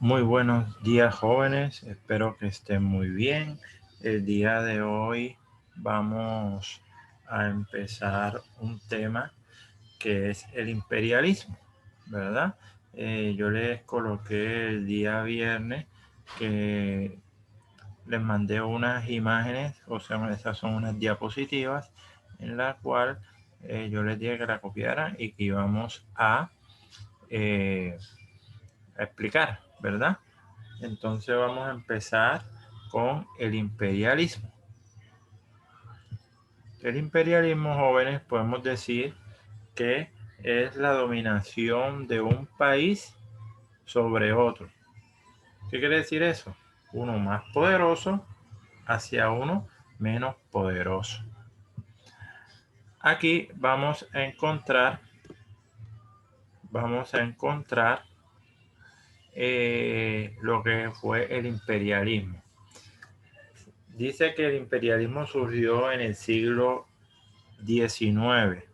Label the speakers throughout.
Speaker 1: Muy buenos días, jóvenes. Espero que estén muy bien. El día de hoy vamos a empezar un tema que es el imperialismo, ¿verdad? Yo les coloqué el día viernes que les mandé unas imágenes, o sea, esas son unas diapositivas en la cual yo les dije que la copiaran y que íbamos eh, a explicar, ¿verdad? Entonces vamos a empezar con el imperialismo. El imperialismo, jóvenes, podemos decir que es la dominación de un país sobre otro. ¿Qué quiere decir eso? Uno más poderoso hacia uno menos poderoso. Aquí vamos a encontrar lo que fue el imperialismo. Dice que el imperialismo surgió en el siglo XIX,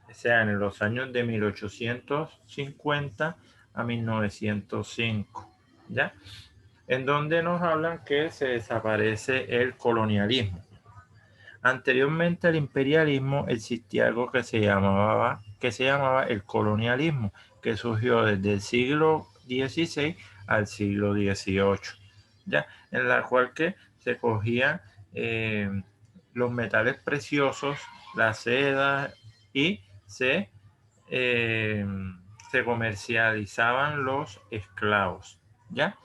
Speaker 1: o sea, en los años de 1850 a 1905, ¿ya? En donde nos hablan que se desaparece el colonialismo. Anteriormente al imperialismo existía algo que se llamaba el colonialismo, que surgió desde el siglo XVI al siglo XVIII, ¿ya? En la cual que se cogían los metales preciosos, la seda y eh, se comercializaban los esclavos, ¿ya?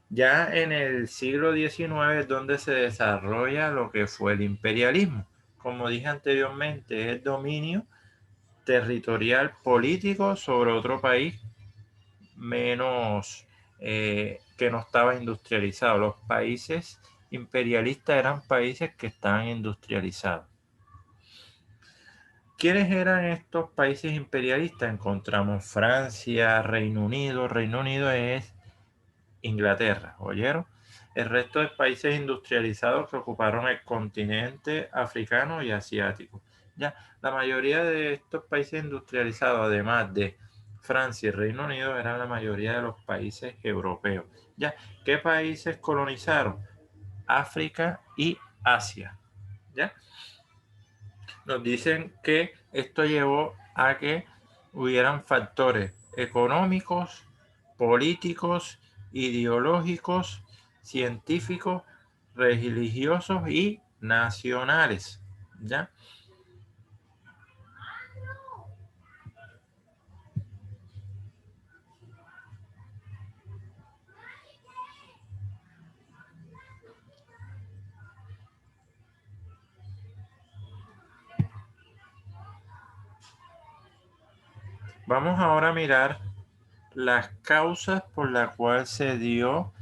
Speaker 1: Ya en el siglo XIX es donde se desarrolla lo que fue el imperialismo. Como dije anteriormente, es dominio territorial político sobre otro país menos que no estaba industrializado. Los países imperialistas eran países que estaban industrializados. ¿Quiénes eran estos países imperialistas? Encontramos Francia, Reino Unido. Reino Unido es Inglaterra, ¿oyeron? El resto de países industrializados que ocuparon el continente africano y asiático. Ya, la mayoría de estos países industrializados, además de Francia y Reino Unido, eran la mayoría de los países europeos. Ya, ¿qué países colonizaron? África y Asia. ¿Ya? Nos dicen que esto llevó a que hubieran factores económicos, políticos, ideológicos, científicos, religiosos y nacionales. ¿Ya? Vamos ahora a mirar las causas por las cuales se dio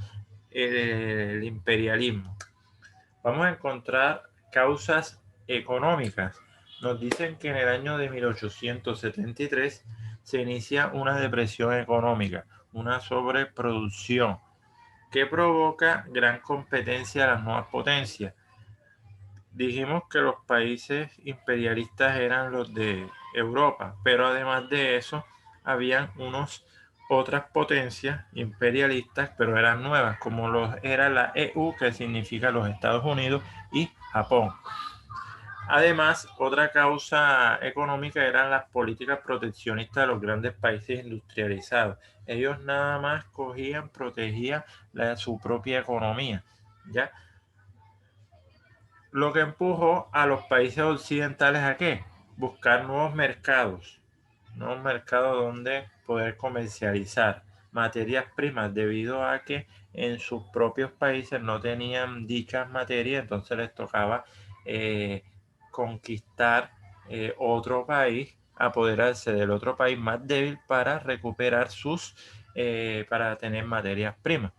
Speaker 1: el imperialismo. Vamos a encontrar causas económicas. Nos dicen que en el año de 1873 se inicia una depresión económica, una sobreproducción que provoca gran competencia a las nuevas potencias. Dijimos que los países imperialistas eran los de Europa, pero además de eso habían otras potencias imperialistas, pero eran nuevas, como era la EU, que significa los Estados Unidos, y Japón. Además, otra causa económica eran las políticas proteccionistas de los grandes países industrializados. Ellos nada más protegían su propia economía, ¿ya? Lo que empujó a los países occidentales a qué? Buscar nuevos mercados donde poder comercializar materias primas, debido a que en sus propios países no tenían dichas materias, entonces les tocaba eh, conquistar otro país, apoderarse del otro país más débil para recuperar para tener materias primas,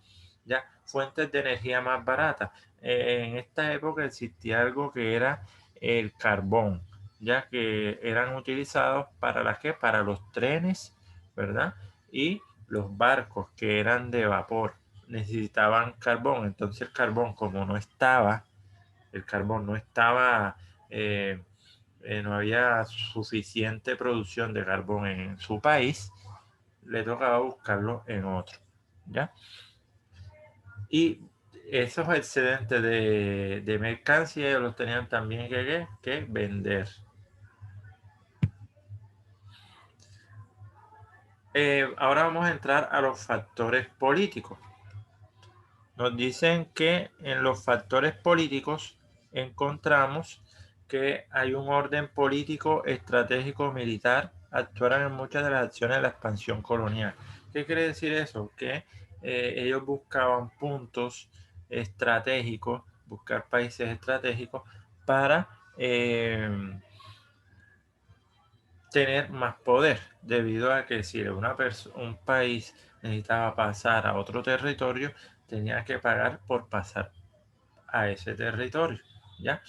Speaker 1: ya, fuentes de energía más baratas. En esta época existía algo que era el carbón, ya que eran utilizados para los trenes, ¿verdad? Y los barcos que eran de vapor necesitaban carbón. Entonces el carbón no estaba, eh, no había suficiente producción de carbón en su país, le tocaba buscarlo en otro. ¿ya? Y esos excedentes de mercancía ellos los tenían también que vender. Ahora vamos a entrar a los factores políticos. Nos dicen que en los factores políticos encontramos que hay un orden político, estratégico, militar, actuaron en muchas de las acciones de la expansión colonial. ¿Qué quiere decir eso? Que ellos buscaban puntos estratégicos, buscar países estratégicos para tener más poder, debido a que si un país necesitaba pasar a otro territorio, tenía que pagar por pasar a ese territorio, ¿ya?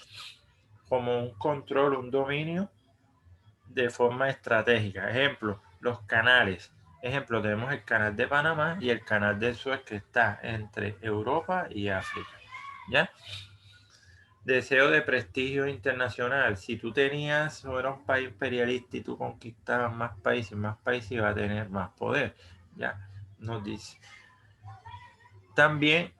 Speaker 1: Como un control, un dominio de forma estratégica. Ejemplo, los canales. Ejemplo, tenemos el canal de Panamá y el canal de Suez que está entre Europa y África, ¿ya? Deseo de prestigio internacional. Si tú tenías o eras un país imperialista y tú conquistabas más países iba a tener más poder, ¿ya? Nos dice. También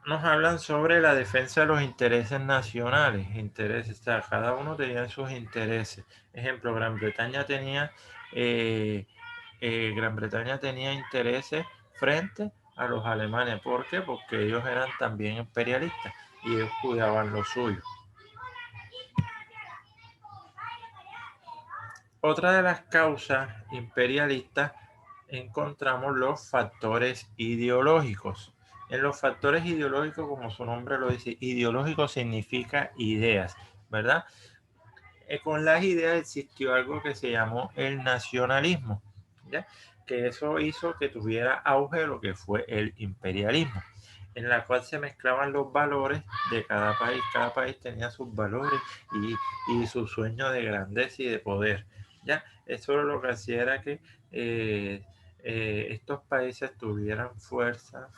Speaker 1: nos hablan sobre la defensa de los intereses nacionales. Intereses, o sea, cada uno tenía sus intereses. Ejemplo, Gran Bretaña tenía intereses frente a los alemanes. ¿Por qué? Porque ellos eran también imperialistas y ellos cuidaban lo suyo. Otra de las causas imperialistas encontramos los factores ideológicos. En los factores ideológicos, como su nombre lo dice, ideológico significa ideas, ¿verdad? Con las ideas existió algo que se llamó el nacionalismo, ¿ya? Que eso hizo que tuviera auge lo que fue el imperialismo, en la cual se mezclaban los valores de cada país tenía sus valores y su sueño de grandeza y de poder, ¿ya? Eso lo que hacía era que estos países tuvieran fuerza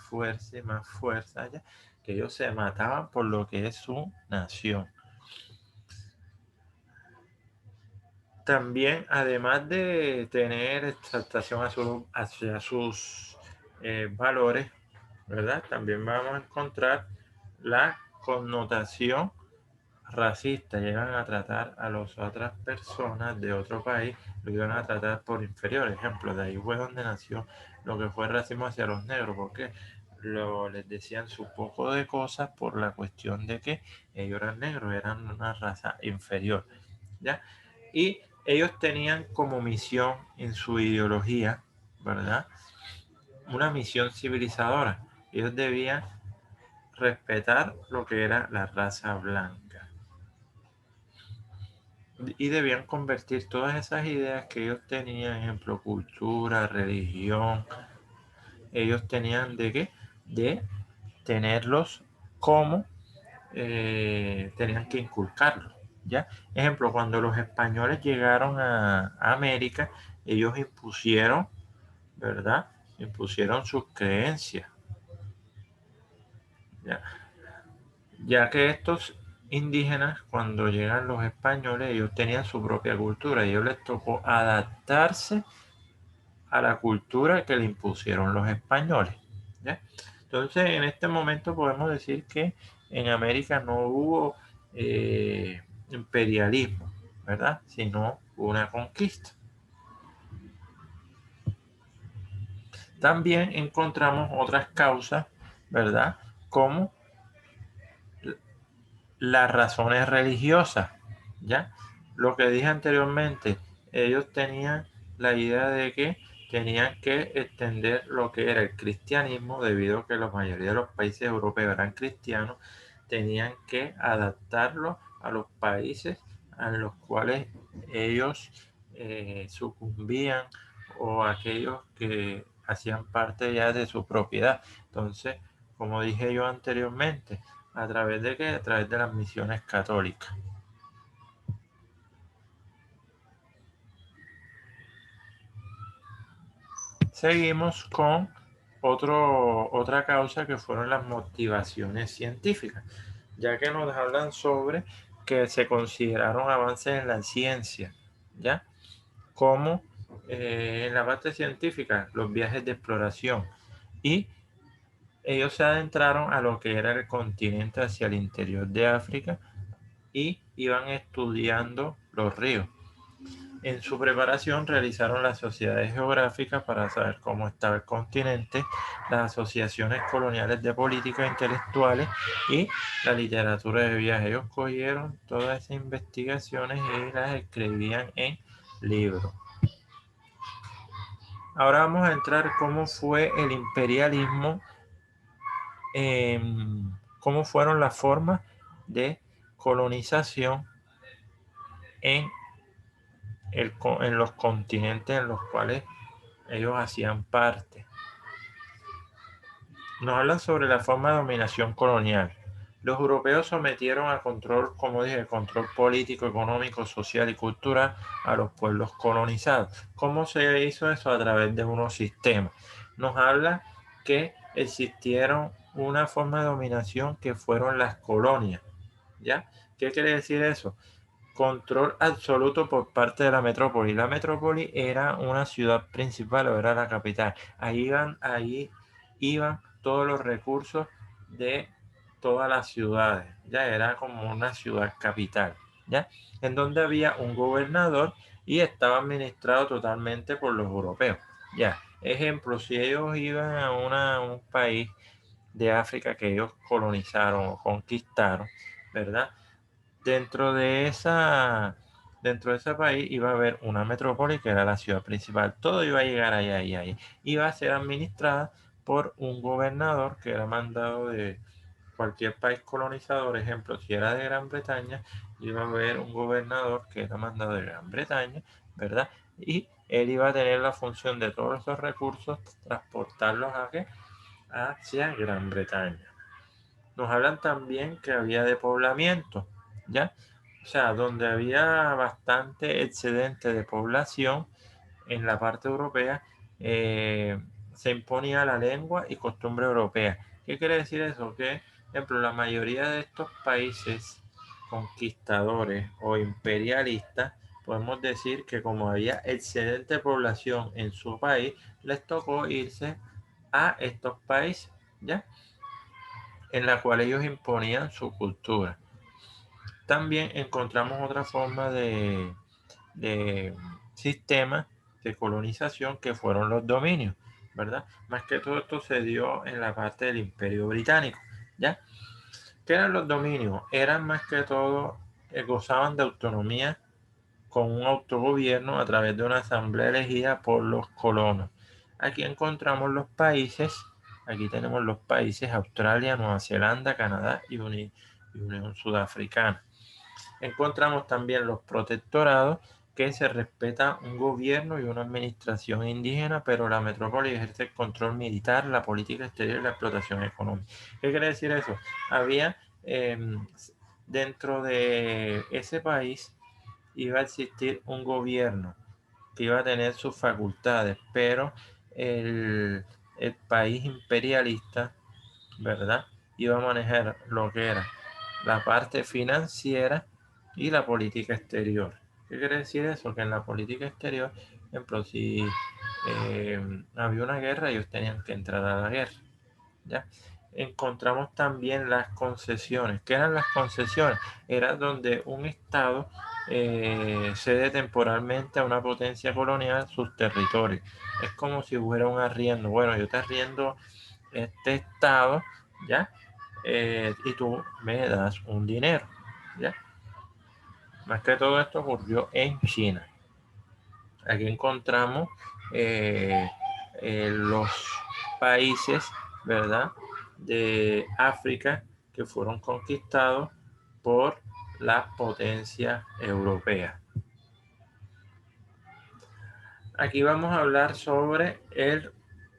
Speaker 1: y más fuerza, ¿ya? Que ellos se mataban por lo que es su nación. También, además de tener exaltación hacia sus valores, ¿verdad? También vamos a encontrar la connotación racista. Llegan a tratar a las otras personas de otro país, lo iban a tratar por inferior. Ejemplo, de ahí fue donde nació lo que fue el racismo hacia los negros, porque les decían su poco de cosas por la cuestión de que ellos eran negros, eran una raza inferior, ¿ya? Y ellos tenían como misión en su ideología, ¿verdad? Una misión civilizadora. Ellos debían respetar lo que era la raza blanca. Y debían convertir todas esas ideas que ellos tenían, ejemplo, cultura, religión, ellos tenían de qué? De tenerlos como tenían que inculcarlos, ¿ya? Ejemplo, cuando los españoles llegaron a América, ellos impusieron, ¿verdad? Impusieron sus creencias, ¿ya? Ya que estos indígenas, cuando llegan los españoles, ellos tenían su propia cultura y a ellos les tocó adaptarse a la cultura que le impusieron los españoles, ¿ya? Entonces, en este momento podemos decir que en América no hubo imperialismo, ¿verdad? Sino una conquista. También encontramos otras causas, ¿verdad? Como las razones religiosas, ¿ya? Lo que dije anteriormente, ellos tenían la idea de que tenían que extender lo que era el cristianismo, debido a que la mayoría de los países europeos eran cristianos, tenían que adaptarlo a los países a los cuales ellos sucumbían o aquellos que hacían parte ya de su propiedad. Entonces, como dije yo anteriormente, ¿a través de qué? A través de las misiones católicas. Seguimos con otra causa que fueron las motivaciones científicas, ya que nos hablan sobre que se consideraron avances en la ciencia, ¿ya? Como en la parte científica, los viajes de exploración. y ellos se adentraron a lo que era el continente hacia el interior de África y iban estudiando los ríos. En su preparación realizaron las sociedades geográficas para saber cómo estaba el continente, las asociaciones coloniales de política intelectuales y la literatura de viaje. Ellos cogieron todas esas investigaciones y las escribían en libros. Ahora vamos a entrar cómo fue el imperialismo, cómo fueron las formas de colonización en los continentes en los cuales ellos hacían parte. Nos hablan sobre la forma de dominación colonial. Los europeos sometieron a control, como dije, control político, económico, social y cultural a los pueblos colonizados. ¿Cómo se hizo eso? A través de unos sistemas. Nos habla que existieron una forma de dominación que fueron las colonias. ¿Ya? ¿Qué quiere decir eso? Control absoluto por parte de la metrópoli. La metrópoli era una ciudad principal o era la capital. Ahí iban todos los recursos de todas las ciudades. Ya era como una ciudad capital, ¿ya? En donde había un gobernador y estaba administrado totalmente por los europeos. Ya, ejemplo, si ellos iban a un país de África que ellos colonizaron o conquistaron, ¿verdad? Dentro de ese país iba a haber una metrópoli que era la ciudad principal. Todo iba a llegar ahí. Iba a ser administrada por un gobernador que era mandado de cualquier país colonizador. Ejemplo, si era de Gran Bretaña, iba a haber un gobernador que era mandado de Gran Bretaña, ¿verdad? Y él iba a tener la función de todos esos recursos, transportarlos hacia Gran Bretaña. Nos hablan también que había despoblamiento, ¿ya? O sea, donde había bastante excedente de población en la parte europea, se imponía la lengua y costumbre europea. ¿Qué quiere decir eso? Que, por ejemplo, la mayoría de estos países conquistadores o imperialistas, podemos decir que como había excedente de población en su país, les tocó irse a estos países, ¿ya? En la cual ellos imponían su cultura. También encontramos otra forma de sistema de colonización que fueron los dominios, ¿verdad? Más que todo esto se dio en la parte del Imperio Británico, ¿ya? ¿Qué eran los dominios? Eran más que todo, gozaban de autonomía con un autogobierno a través de una asamblea elegida por los colonos. Aquí encontramos los países, aquí tenemos los países Australia, Nueva Zelanda, Canadá y Unión Sudafricana. Encontramos también los protectorados, que se respeta un gobierno y una administración indígena, pero la metrópoli ejerce el control militar, la política exterior y la explotación económica. ¿Qué quiere decir eso? Había dentro de ese país iba a existir un gobierno que iba a tener sus facultades, pero el país imperialista, ¿verdad? Iba a manejar lo que era la parte financiera y la política exterior. ¿Qué quiere decir eso? Que en la política exterior, por ejemplo, si había una guerra, ellos tenían que entrar a la guerra, ¿ya? Encontramos también las concesiones. ¿Qué eran las concesiones? Era donde un estado cede temporalmente a una potencia colonial sus territorios. Es como si hubiera un arriendo. Bueno, yo te arriendo este estado, ¿ya? Y tú me das un dinero, ¿ya? Más que todo esto ocurrió en China. Aquí encontramos los países, ¿verdad?, de África que fueron conquistados por las potencias europeas. Aquí vamos a hablar sobre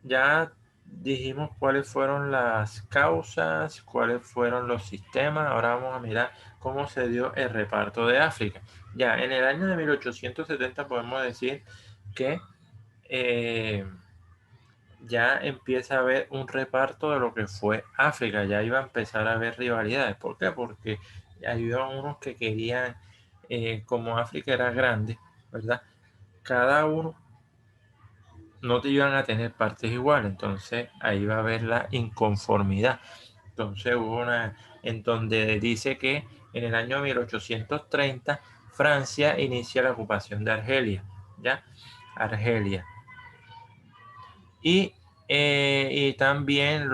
Speaker 1: ya dijimos cuáles fueron las causas, cuáles fueron los sistemas. Ahora vamos a mirar cómo se dio el reparto de África. Ya en el año de 1870 podemos decir que ya empieza a haber un reparto de lo que fue África. Ya iba a empezar a haber rivalidades. ¿Por qué? Porque había unos que querían, como África era grande, ¿verdad? Cada uno no te iban a tener partes iguales, entonces ahí va a haber la inconformidad. Entonces hubo una en donde dice que en el año 1830 Francia inicia la ocupación de Argelia, ¿ya? Argelia. Y también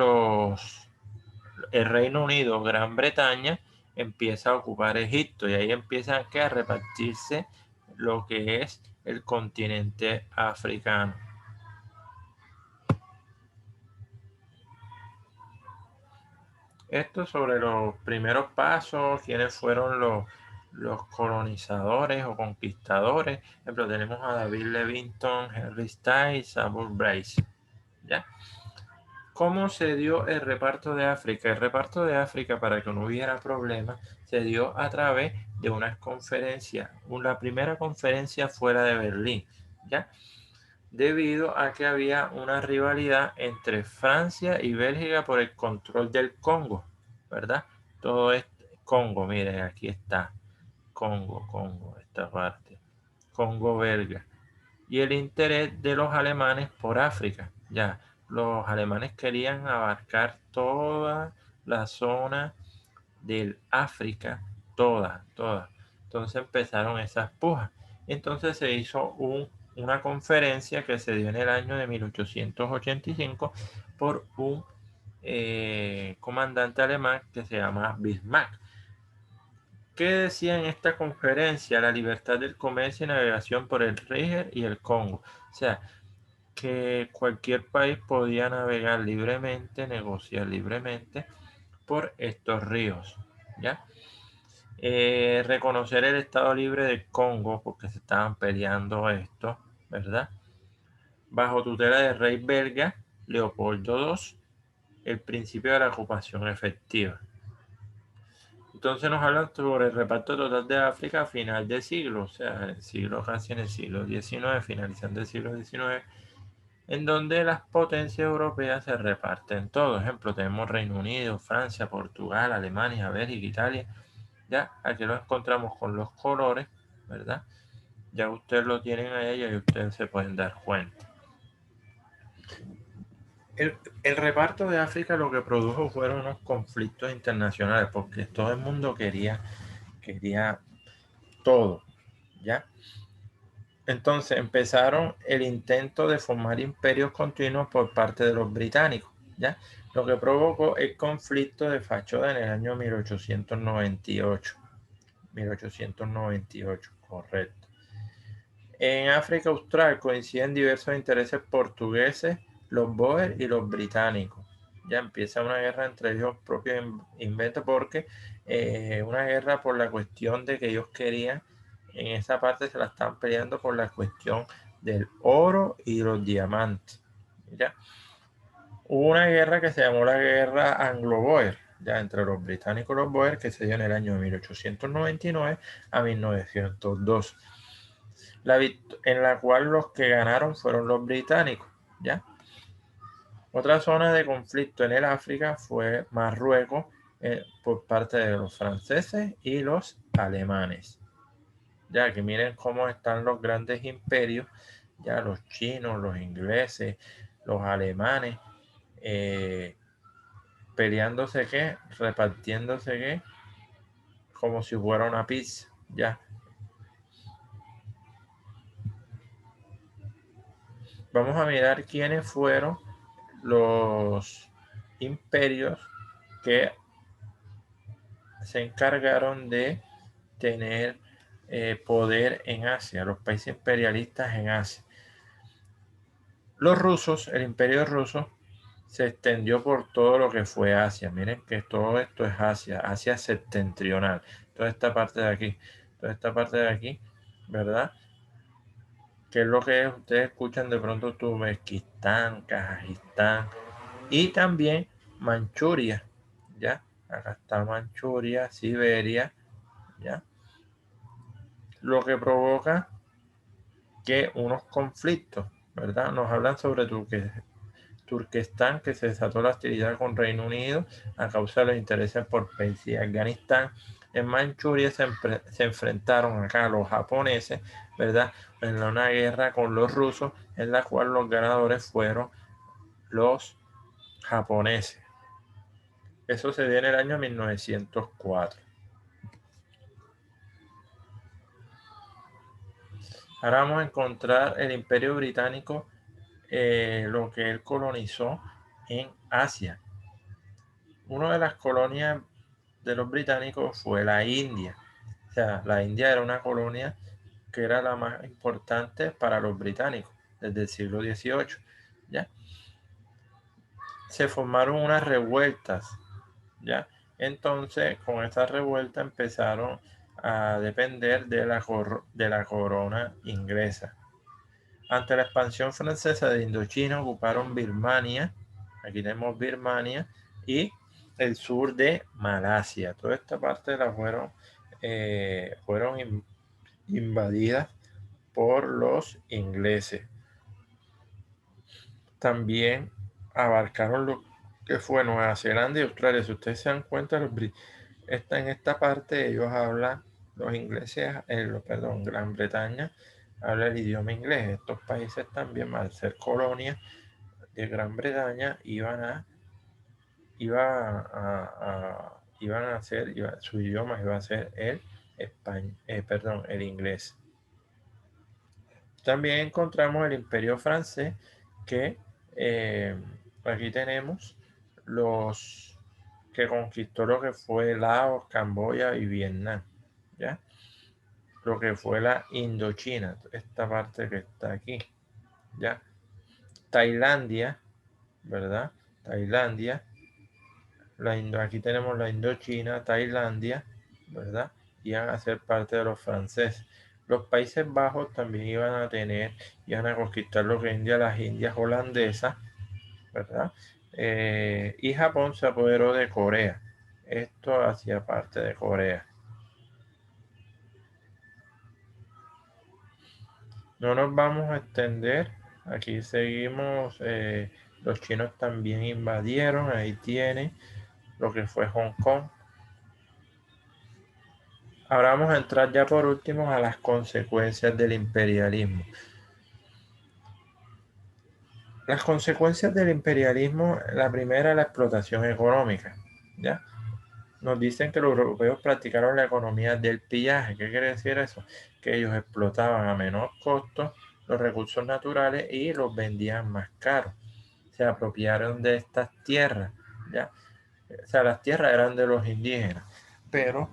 Speaker 1: el Reino Unido, Gran Bretaña, empieza a ocupar Egipto y ahí empiezan a repartirse lo que es el continente africano. Esto sobre los primeros pasos, quiénes fueron los colonizadores o conquistadores. Por ejemplo, tenemos a David Livingstone, Henry Styles, Samuel Bryce. ¿Ya? ¿Cómo se dio el reparto de África? El reparto de África, para que no hubiera problema, se dio a través de unas conferencias. La primera conferencia fuera de Berlín, ¿ya? Debido a que había una rivalidad entre Francia y Bélgica por el control del Congo, ¿verdad? Todo es Congo, miren, aquí está. Congo, esta parte. Congo belga. Y el interés de los alemanes por África, ya. Los alemanes querían abarcar toda la zona del África, toda. Entonces empezaron esas pujas. Entonces se hizo una conferencia que se dio en el año de 1885 por un comandante alemán que se llama Bismarck. ¿Qué decía en esta conferencia? La libertad del comercio y navegación por el Ríger y el Congo. O sea, que cualquier país podía navegar libremente, negociar libremente por estos ríos, ¿ya? Reconocer el Estado Libre del Congo, porque se estaban peleando esto, ¿verdad? Bajo tutela del rey belga Leopoldo II, el principio de la ocupación efectiva. Entonces nos hablan sobre el reparto total de África a final de siglo, o sea, el siglo casi en el siglo XIX, finalizando el siglo XIX, en donde las potencias europeas se reparten todo. Por ejemplo, tenemos Reino Unido, Francia, Portugal, Alemania, Bélgica, Italia. Ya, aquí lo encontramos con los colores, ¿verdad? Ya ustedes lo tienen ahí y ustedes se pueden dar cuenta. El reparto de África lo que produjo fueron unos conflictos internacionales, porque todo el mundo quería todo, ¿ya? Entonces empezaron el intento de formar imperios continuos por parte de los británicos, ¿ya? Lo que provocó el conflicto de Fachoda en el año 1898. 1898, correcto. En África Austral coinciden diversos intereses portugueses, los Boer y los británicos. Ya empieza una guerra entre ellos propios inventos porque una guerra por la cuestión de que ellos querían, en esa parte se la están peleando por la cuestión del oro y los diamantes. ¿Ya? Hubo una guerra que se llamó la guerra Anglo-Boer, ya entre los británicos y los Boer, que se dio en el año 1899 a 1902. En la cual los que ganaron fueron los británicos, ¿ya? Otra zona de conflicto en el África fue Marruecos por parte de los franceses y los alemanes. Ya que miren cómo están los grandes imperios, ya los chinos, los ingleses, los alemanes, peleándose qué, repartiéndose qué, como si fuera una pizza, ya. Vamos a mirar quiénes fueron los imperios que se encargaron de tener poder en Asia, los países imperialistas en Asia. Los rusos, el imperio ruso, se extendió por todo lo que fue Asia. Miren que todo esto es Asia, Asia septentrional. Toda esta parte de aquí, ¿verdad? Que es lo que ustedes escuchan de pronto Turkmenistán, Kazajistán y también Manchuria, ¿ya? Acá está Manchuria, Siberia, ¿ya? Lo que provoca que unos conflictos, ¿verdad? Nos hablan sobre Turquestán, que se desató la hostilidad con Reino Unido a causa de los intereses por Persia y Afganistán. en Manchuria se enfrentaron acá los japoneses, ¿verdad? En una guerra con los rusos, en la cual los ganadores fueron los japoneses. Eso se dio en el año 1904. Ahora vamos a encontrar el Imperio Británico, lo que él colonizó en Asia. Una de las colonias de los británicos fue la India. O sea, la India era una colonia que era la más importante para los británicos desde el siglo XVIII. ¿Ya? Se formaron unas revueltas. ¿Ya? Entonces, con estas revueltas empezaron a depender de la corona inglesa. Ante la expansión francesa de Indochina, ocuparon Birmania. Aquí tenemos Birmania y el sur de Malasia. Toda esta parte la fueron invadidas por los ingleses. También abarcaron lo que fue Nueva Zelanda y Australia. Si ustedes se dan cuenta, en esta parte ellos hablan, los ingleses, Gran Bretaña habla el idioma inglés. Estos países también, al ser colonias de Gran Bretaña, su idioma iba a ser el inglés. También encontramos el Imperio francés, que aquí tenemos los que conquistó lo que fue Laos, Camboya y Vietnam, ¿ya? Lo que fue la Indochina, esta parte que está aquí, ¿ya? Tailandia, ¿verdad? Tailandia, aquí tenemos la Indochina, Tailandia, ¿verdad? Iban a ser parte de los franceses. Los Países Bajos también iban a conquistar lo que es las Indias holandesas, ¿verdad? Y Japón se apoderó de Corea. Esto hacía parte de Corea. No nos vamos a extender. Aquí seguimos. Los chinos también invadieron. Ahí tiene lo que fue Hong Kong. Ahora vamos a entrar ya por último a las consecuencias del imperialismo. Las consecuencias del imperialismo, la primera, la explotación económica, ¿ya? Nos dicen que los europeos practicaron la economía del pillaje. ¿Qué quiere decir eso? Que ellos explotaban a menor costo los recursos naturales y los vendían más caros. Se apropiaron de estas tierras, ¿ya? O sea, las tierras eran de los indígenas, pero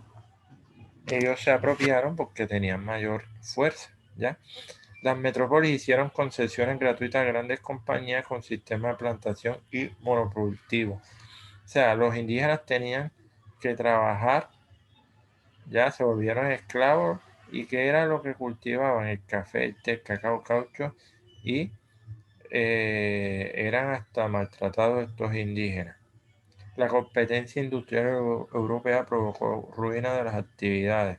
Speaker 1: ellos se apropiaron porque tenían mayor fuerza, ¿ya? Las metrópolis hicieron concesiones gratuitas a grandes compañías con sistemas de plantación y monocultivo. O sea, los indígenas tenían que trabajar, ya se volvieron esclavos. ¿Y qué era lo que cultivaban? El café, el té, el cacao, caucho, y eran hasta maltratados estos indígenas. La competencia industrial europea provocó ruina de las actividades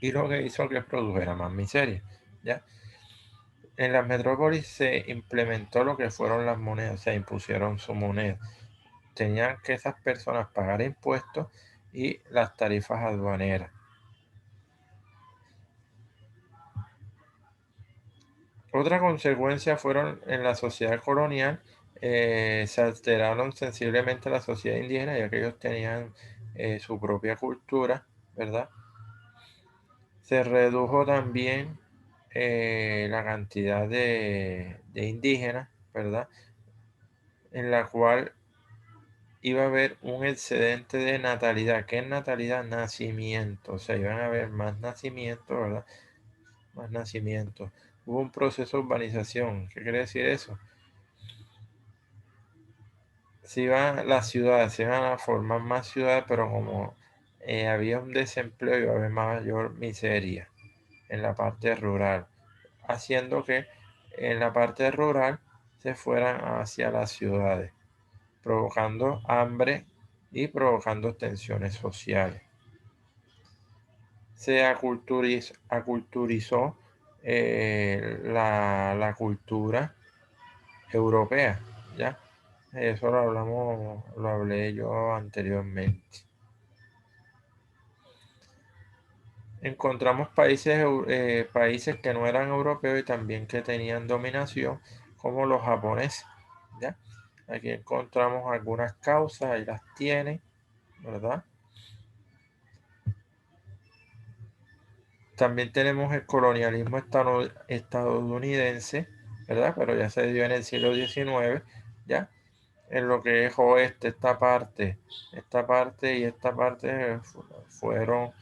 Speaker 1: y lo que hizo que produjera más miseria, ¿ya? En las metrópolis se implementó lo que fueron las monedas, se impusieron su moneda. Tenían que esas personas pagar impuestos y las tarifas aduaneras. Otra consecuencia fueron en la sociedad colonial, se alteraron sensiblemente la sociedad indígena, ya que ellos tenían su propia cultura, ¿verdad? Se redujo también la cantidad de indígenas, ¿verdad? En la cual iba a haber un excedente de natalidad. ¿Qué es natalidad? Nacimiento. O sea, iban a haber más nacimientos, ¿verdad? Más nacimientos. Hubo un proceso de urbanización. ¿Qué quiere decir eso? Las ciudades, se iban a formar más ciudades, pero como había un desempleo, iba a haber mayor miseria en la parte rural, haciendo que en la parte rural se fueran hacia las ciudades, provocando hambre y provocando tensiones sociales. Se aculturizó la cultura europea, ¿ya? Eso lo hablé yo anteriormente. Encontramos países que no eran europeos y también que tenían dominación, como los japoneses, ¿ya? Aquí encontramos algunas causas, ahí las tienen, ¿verdad? También tenemos el colonialismo estadounidense, ¿verdad? Pero ya se dio en el siglo XIX, ¿ya? En lo que es oeste, esta parte y esta parte fueron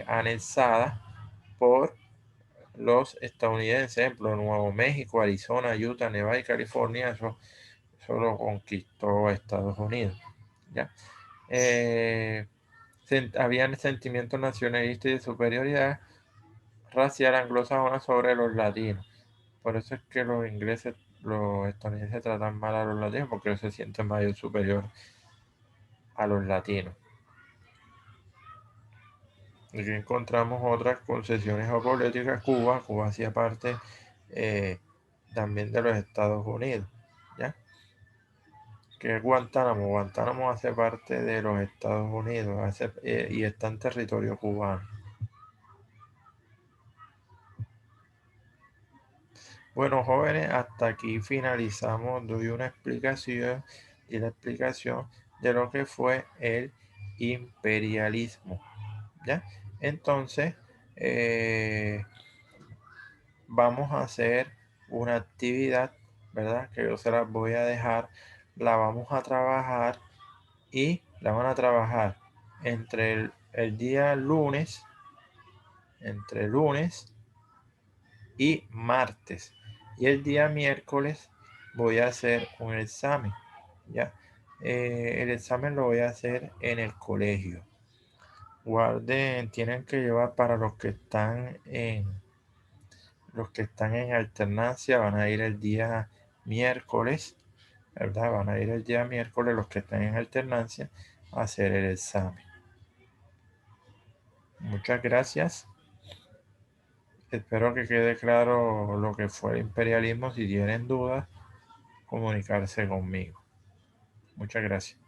Speaker 1: anexadas por los estadounidenses, ejemplo, Nuevo México, Arizona, Utah, Nevada y California, eso lo conquistó Estados Unidos, ¿ya? Habían sentimientos nacionalistas y de superioridad racial anglosajona sobre los latinos. Por eso es que los estadounidenses tratan mal a los latinos, porque ellos se sienten mayor superior a los latinos. Aquí encontramos otras concesiones geopolíticas. Cuba hacía parte también de los Estados Unidos, ¿ya? Que es Guantánamo. Guantánamo hace parte de los Estados Unidos y está en territorio cubano. Bueno, jóvenes, hasta aquí finalizamos. Doy una explicación y la explicación de lo que fue el imperialismo, ¿ya? Entonces, vamos a hacer una actividad, ¿verdad? Que yo se las voy a dejar, la vamos a trabajar y la van a trabajar el día lunes, entre lunes y martes. Y el día miércoles voy a hacer un examen, ¿ya? El examen lo voy a hacer en el colegio. Guarden, tienen que llevar para los que están en alternancia, van a ir el día miércoles, ¿verdad? Van a ir el día miércoles los que están en alternancia a hacer el examen. Muchas gracias. Espero que quede claro lo que fue el imperialismo. Si tienen dudas, comunicarse conmigo. Muchas gracias.